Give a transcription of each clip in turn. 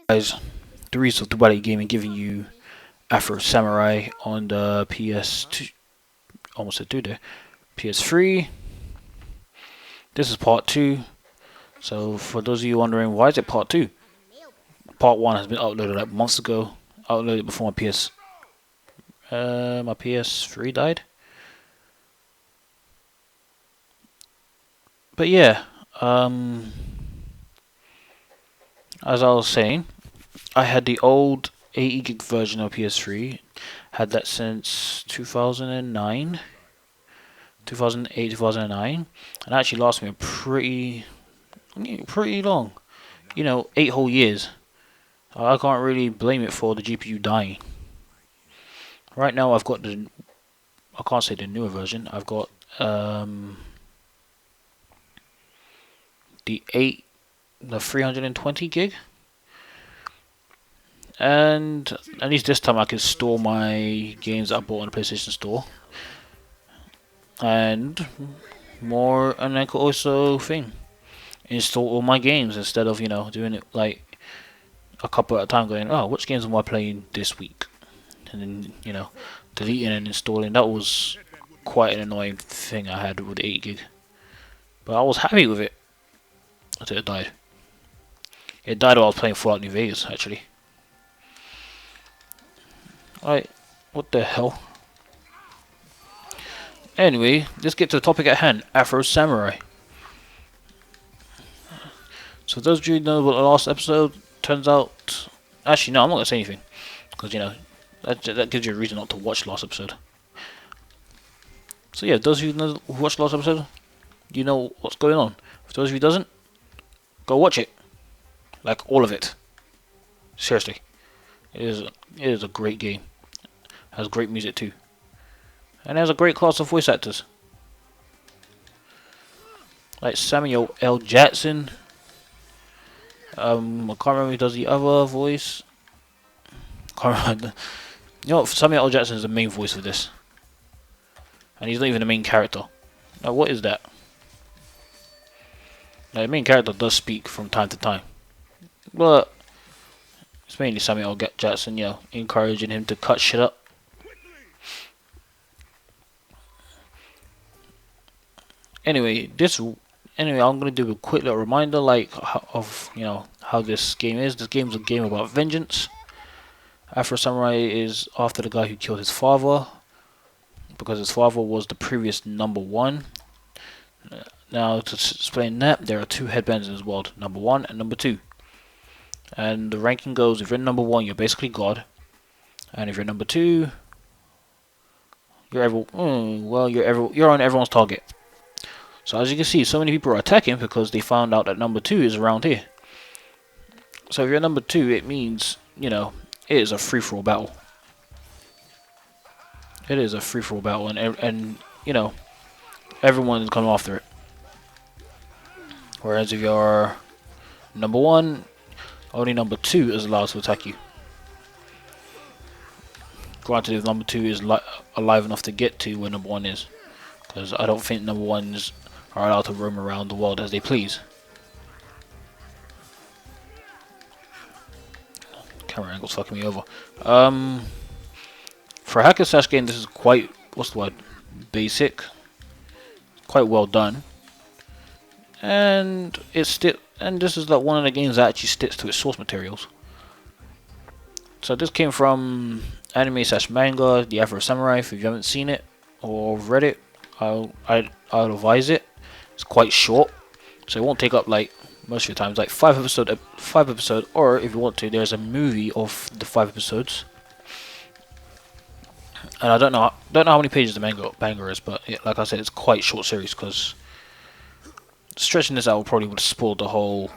Guys, the reason of Duality Gaming giving you Afro Samurai on the PS2, almost said 2 there, PS3. This is part 2. So for those of you wondering, why is it part 2? Part 1 has been uploaded like months ago. Uploaded before my PS3 died. But yeah, as I was saying, I had the old 80 gig version of PS3. Had that since 2009, 2008, 2009, and actually lasted me pretty long. 8 whole years. I can't really blame it for the GPU dying. Right now, I've got I can't say the newer version. I've got the 320 gig. And at least this time I can store my games that I bought on the PlayStation Store. And I could also install all my games instead of, doing it like a couple at a time going, oh, which games am I playing this week? And then, deleting and installing. That was quite an annoying thing I had with the 8 gig. But I was happy with it until it died. It died while I was playing Fallout New Vegas, actually. Alright, what the hell? Anyway, let's get to the topic at hand, Afro Samurai. So those of you who know about the last episode, turns out... Actually, no, I'm not going to say anything. Because, that gives you a reason not to watch the last episode. So yeah, those of you who watched the last episode, you know what's going on. For those of you who doesn't, go watch it. Like, all of it. Seriously. It is a great game. Has great music too. And has a great cast of voice actors. Like Samuel L. Jackson. I can't remember who does the other voice. Can't remember. Samuel L. Jackson is the main voice of this. And he's not even the main character. Now what is that? Now, the main character does speak from time to time. But it's mainly Samuel L. Jackson, encouraging him to cut shit up. Anyway, I'm gonna do a quick little reminder, of how this game is. This game is a game about vengeance. Afro Samurai is after the guy who killed his father, because his father was the previous number 1. Now, to explain that, there are 2 headbands in this world, number 1 and number 2. And the ranking goes: if you're number 1, you're basically God, and if you're number 2, you're on everyone's target. So as you can see, so many people are attacking because they found out that number 2 is around here. So if you're number 2, it means, it is a free-for-all battle. It is a free-for-all battle, and everyone is coming after it. Whereas if you're number 1, only number 2 is allowed to attack you. Granted, if number 2 is alive enough to get to where number 1 is. Because I don't think number 1s are allowed to roam around the world as they please. Camera angle's fucking me over. For a hack and slash game, this is quite, basic. Quite well done. And this is like one of the games that actually sticks to its source materials. So this came from anime/manga, The Afro Samurai. If you haven't seen it or read it, I'll advise it. It's quite short, so it won't take up most of your time. It's like 5 episode, or if you want to, there's a movie of the 5 episodes. And I don't know how many pages the manga is, but like I said, it's quite short series because stretching this out would spoil the whole.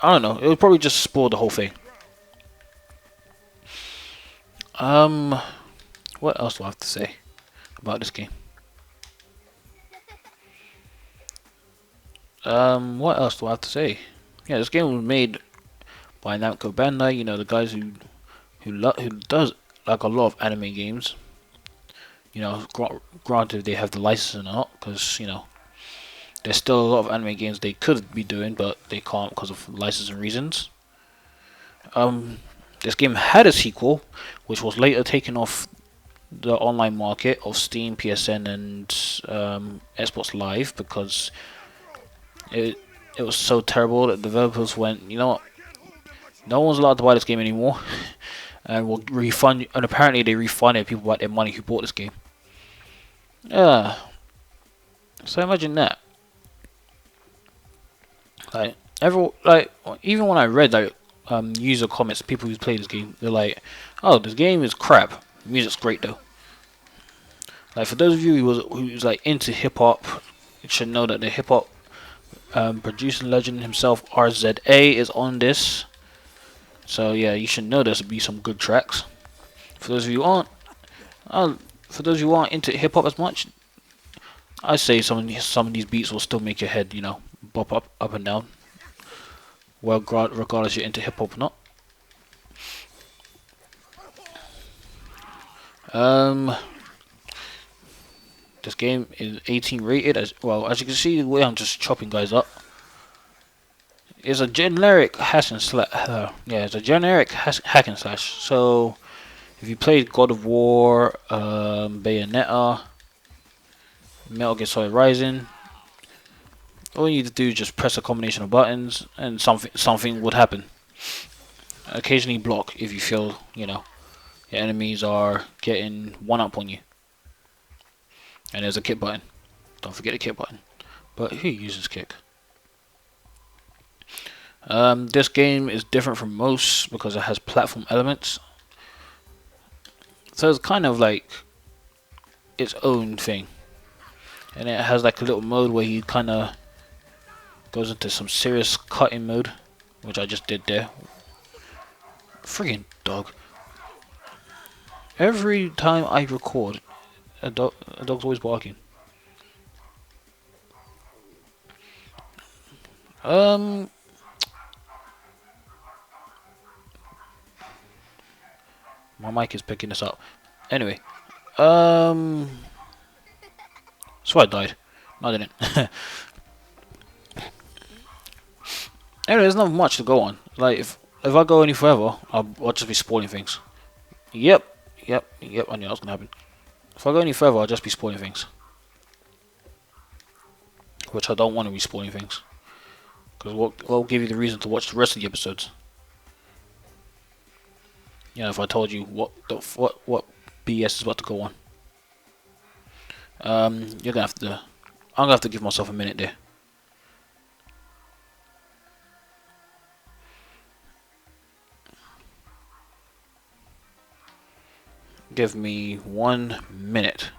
I don't know. It would probably just spoil the whole thing. What else do I have to say about this game? What else do I have to say? Yeah, this game was made by Namco Bandai. The guys who does like a lot of anime games. Granted they have the license or not, because There's still a lot of anime games they could be doing, but they can't because of licensing reasons. This game had a sequel, which was later taken off the online market of Steam, PSN, and Xbox Live because it was so terrible that developers went, you know what, no one's allowed to buy this game anymore, and will refund. And apparently they refunded people back their money who bought this game. Yeah, so imagine that. Like even when I read user comments, people who play this game, they're like, "Oh, this game is crap. The music's great though." Like for those of you who's like into hip hop, you should know that the hip hop producer legend himself, RZA, is on this. So yeah, you should know there's be some good tracks. For those of you who aren't, for those who aren't into hip hop as much, I say some of these beats will still make your head, bop up and down. Well, regardless you're into hip hop or not. This game is 18 rated. As you can see, the way I'm just chopping guys up. It's a generic hack and slash. It's a generic hack and slash. So, if you played God of War, Bayonetta, Metal Gear Solid Rising, all you need to do is just press a combination of buttons, and something would happen. Occasionally block if you feel your enemies are getting one up on you. And there's a kick button. Don't forget the kick button. But who uses kick? This game is different from most because it has platform elements. So it's kind of like its own thing. And it has like a little mode where he kind of goes into some serious cutting mode, which I just did there. Friggin' dog. Every time I record, a dog's always barking. My mic is picking this up. Anyway, so I died. No, I didn't. Anyway, there's not much to go on. Like if I go any further, I'll just be spoiling things. Yep. I knew that was gonna happen. If I go any further, I'll just be spoiling things. Which I don't want to be spoiling things. Because what will give you the reason to watch the rest of the episodes. If I told you what BS is about to go on. You're gonna have to. I'm gonna have to give myself a minute there. Give me 1 minute.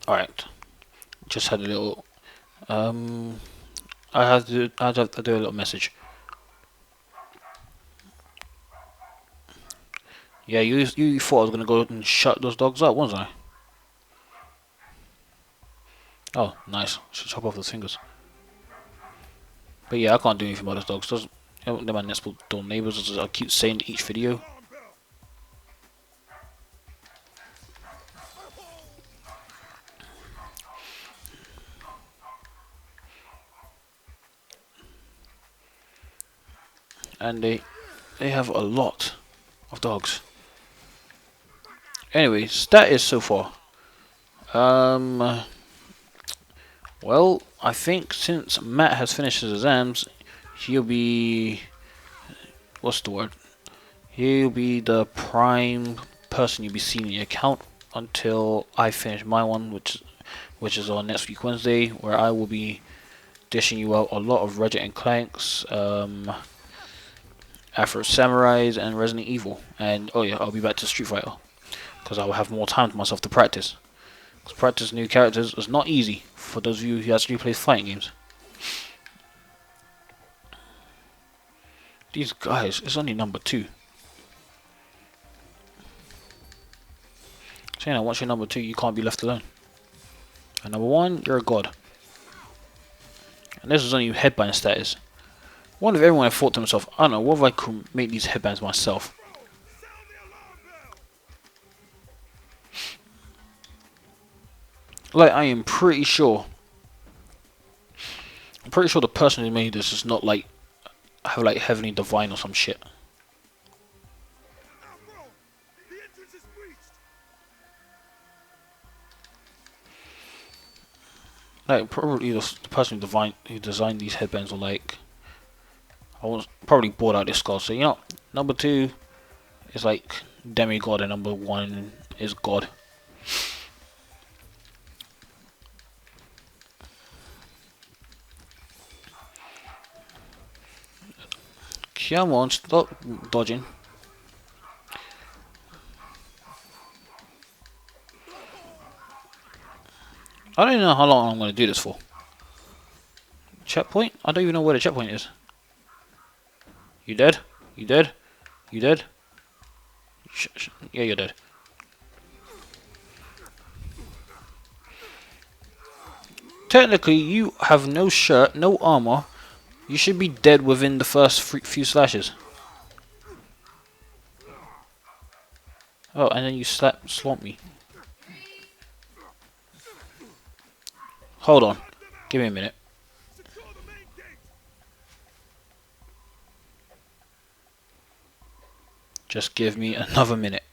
Alright. Just had a little I had to do a little message. Yeah, you thought I was gonna go and shut those dogs up, wasn't I? Oh, nice. Should chop off those fingers. But yeah, I can't do anything about those dogs. They're my next door neighbors, as I keep saying in each video. And they have a lot of dogs. Anyway, status so far. Well, I think since Matt has finished his exams, he'll be, what's the word? He'll be the prime person you'll be seeing in your account until I finish my one, which is on next week Wednesday, where I will be dishing you out a lot of Ratchet and Clanks, Afro Samurais, and Resident Evil. And oh yeah, I'll be back to Street Fighter because I will have more time to myself to practice. Because practice new characters is not easy for those of you who actually play fighting games. These guys, it's only number 2. Saying that once you're number 2, you can't be left alone. And number one, you're a god. And this is only headband status. What if everyone had thought to himself, I don't know, what if I could make these headbands myself? Like, I am pretty sure. I'm pretty sure the person who made this is not like, have like heavily divine or some shit. Afro, the entrance is breached. Like, probably the person who designed these headbands were like, I was probably bored out this skull. So, you know, number two is like demigod and number one is god. Come on, stop dodging. I don't even know how long I'm going to do this for. Checkpoint? I don't even know where the checkpoint is. You dead? You dead? You dead? Yeah, you're dead. Technically, you have no shirt, no armor. You should be dead within the first few slashes. Oh, and then you slump me. Hold on. Give me a minute. Just give me another minute.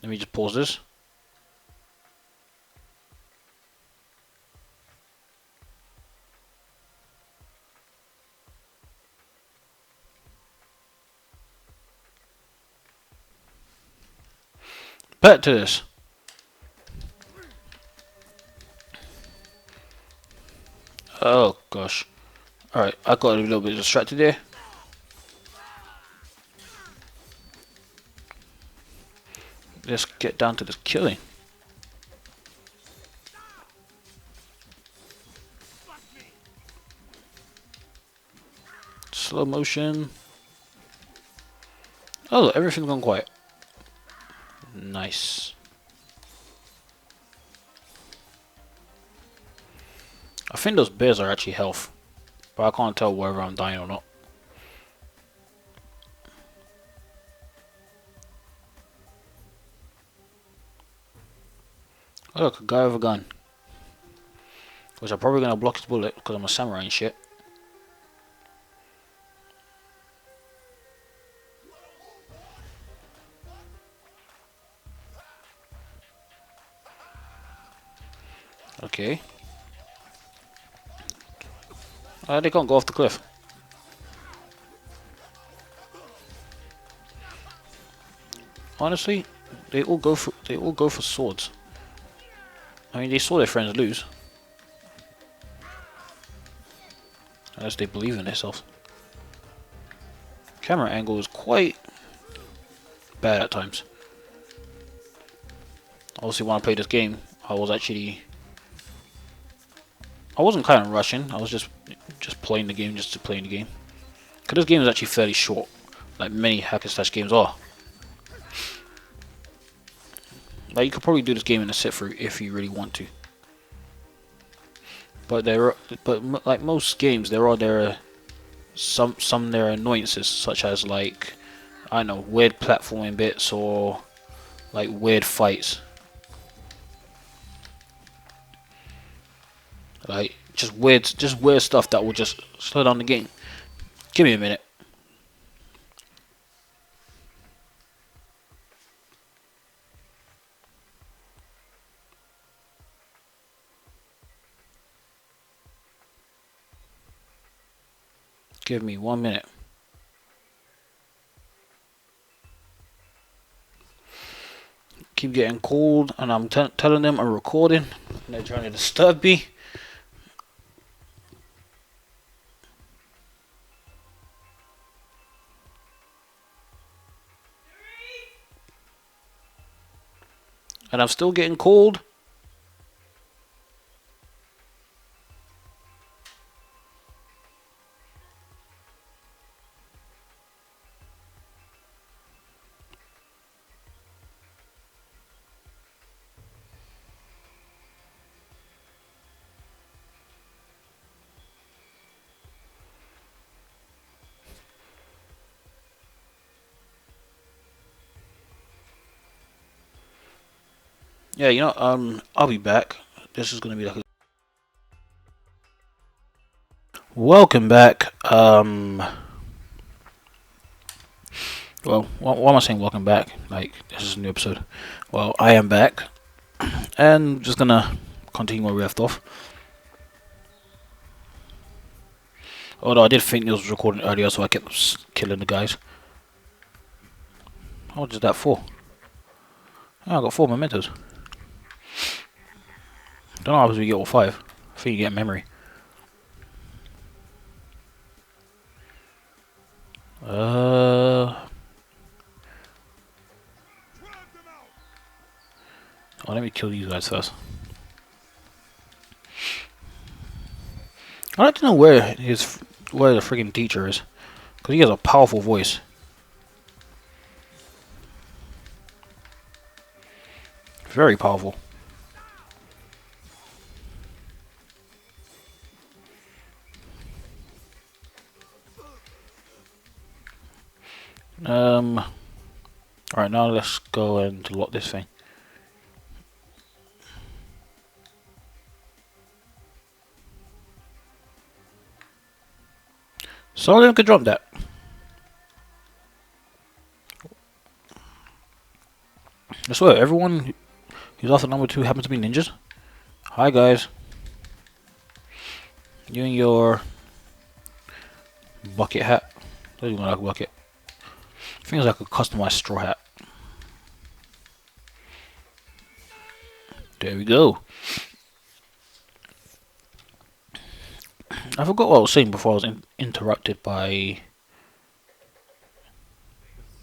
Let me just pause this. Back to this. Oh gosh. Alright, I got a little bit distracted there. Let's get down to this killing. Slow motion. Oh, look, everything's gone quiet. Nice. I think those bears are actually health, but I can't tell whether I'm dying or not. Oh, look, a guy with a gun. Which I'm probably gonna block his bullet because I'm a samurai and shit. Okay. They can't go off the cliff. Honestly, they all go for swords. I mean, they saw their friends lose. Unless they believe in themselves. Camera angle is quite bad at times. Obviously, when I played this game, I wasn't kind of rushing. I was just playing the game just to play the game. Because this game is actually fairly short, like many hack and slash games are. Like, you could probably do this game in a sit through if you really want to. But like most games, there are some there are annoyances, such as like, I don't know, weird platforming bits or like weird fights. Like just weird stuff that will just slow down the game. Give me a minute. Give me 1 minute. Keep getting called, and I'm telling them I'm recording. And they're trying to disturb me. And I'm still getting called. Yeah, I'll be back. This is gonna be like welcome back. Well, why am I saying welcome back? Like, this is a new episode. Well, I am back, and just gonna continue where we left off. Although I did think this was recording earlier, so I kept killing the guys. How much is that for? Oh, I got 4 mementos. Don't know how we get all 5. I think you get memory. Oh, let me kill these guys first. I'd like to know where the freaking teacher is, because he has a powerful voice. Very powerful. Alright, now let's go and lock this thing. Some of them could drop that. I swear, everyone who's after number 2 happens to be ninjas. Hi guys. You and your bucket hat. Doesn't even like a bucket. I think it's like a customized straw hat. There we go. I forgot what I was saying before I was interrupted by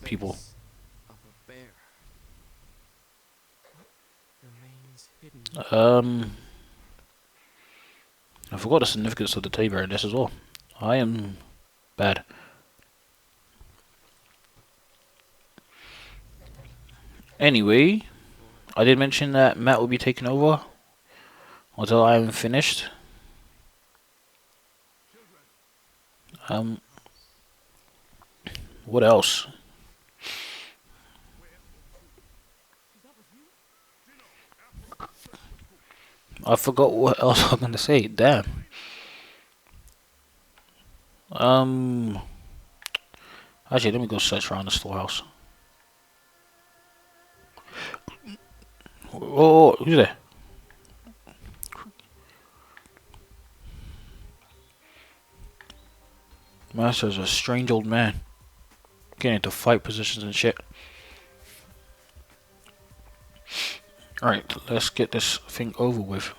people. I forgot the significance of the table in this as well. I am bad. Anyway, I did mention that Matt will be taking over until I am finished. What else? I forgot what else I was gonna say. Damn. Actually, let me go search around the storehouse. Oh, who's there? Master's a strange old man. Getting into fight positions and shit. Alright, let's get this thing over with.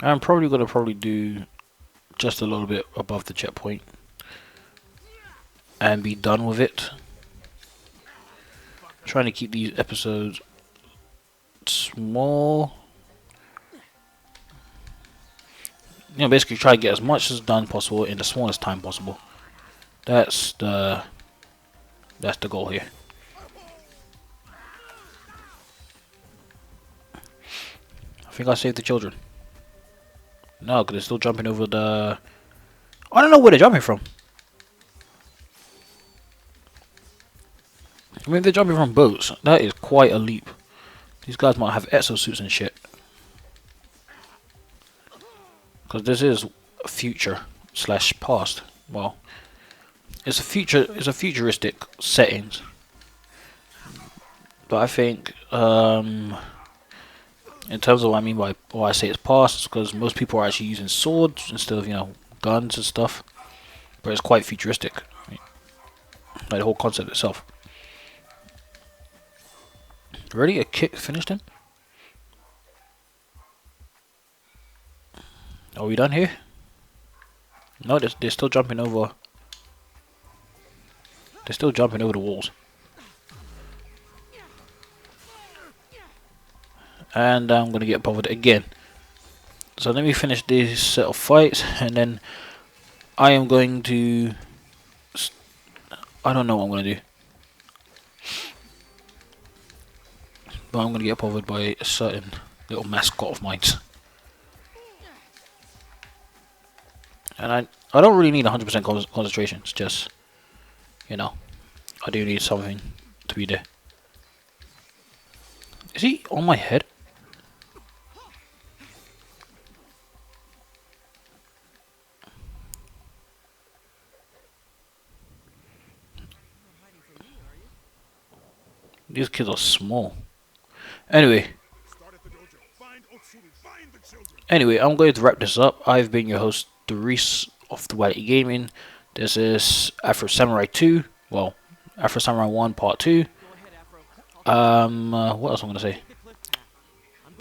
I'm probably gonna do just a little bit above the checkpoint and be done with it. Trying to keep these episodes small. Basically try to get as much as done possible in the smallest time possible. That's the goal here. I think I saved the children. No, because they're still jumping over the... I don't know where they're jumping from. I mean, if they're jumping from boats, that is quite a leap. These guys might have exosuits and shit. Because this is future slash past. Well, it's a futuristic settings. But I think, in terms of what I mean by why I say it's past, it's because most people are actually using swords instead of, guns and stuff. But it's quite futuristic. Like the whole concept itself. Ready? A kick finished him? Are we done here? No, they're still jumping over. They're still jumping over the walls. And I'm gonna get bothered again. So let me finish this set of fights, and then I am going to... I don't know what I'm gonna do. But I'm gonna get bothered by a certain little mascot of mine. And I don't really need 100% concentration. It's just, I do need something to be there. Is he on my head? These kids are small. Anyway, Start at the dojo. Find Otsuru. Find the children. Anyway, I'm going to wrap this up. I've been your host, Doris of Duality Gaming. This is Afro Samurai 2. Well, Afro Samurai 1 Part 2. What else I'm going to say?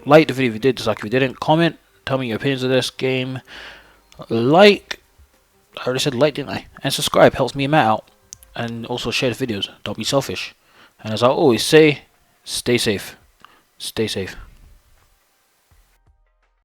Like the video if you did, dislike if you didn't. Comment, tell me your opinions of this game. Like, I already said like, didn't I? And subscribe, helps me and Matt out. And also share the videos, don't be selfish. And as I always say, stay safe. Stay safe.